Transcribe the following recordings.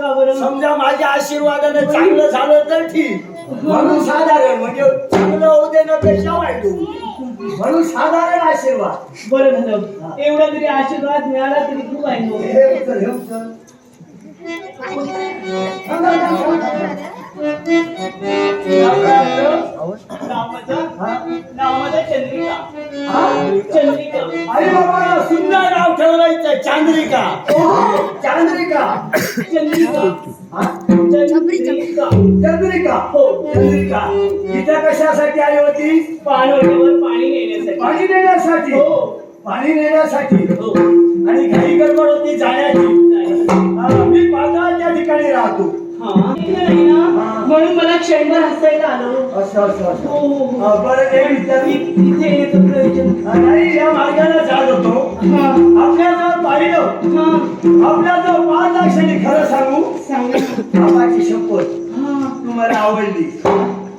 का बरं? समजा माझ्या आशीर्वादाने चांगलं झालं तर ठीक, म्हणून साधारण म्हणजे चांगलं होऊ दे ना पेक्षा वाईट होऊ दे. म्हणून साधारण आशीर्वाद. बरं झालं, एवढा तरी आशीर्वाद मिळाला तरी खूप आहे हो. हे उचल, हे उचल. नाव माझं चंद्रिका. चंद्रिका. अरे बाबा सुंदर नाव ठेवायचं, चांद्रिका. चांद्रिका. चंद्रिका. चंद्रिका. चंद्रिका. हो. चंद्रिका इथं कशासाठी आली होती? पाणवठ्यावर पाणी नेण्यासाठी. पाणी देण्यासाठी. हो. पाणी नेण्यासाठी. हो. आणि घाई गडबड होती जाण्याची. मी पाताळच्या ठिकाणी राहतो. हा. नाही ना, म्हणून मला क्षणभर हसायला आलं. असं असं असं. हो, हो, हो. बरं एक विचारली. इथे येण्याचं प्रयोजन. नाही या मार्गाला जात होतो. हा. आपल्याजवळ पाहिलं, हा. आपल्याजवळ 5 लाखांनी खरं सांगू, सांगा. बाबाची शपथ हा. तुम्हाला आवडली.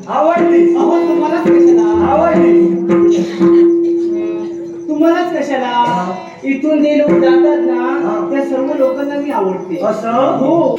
आवडली. अहो तुम्हालाच कशाला? आवडली. तुम्हालाच कशाला? इथून जे लोक जातात ना, त्या सर्व लोकांना मी आवडते. असं हो.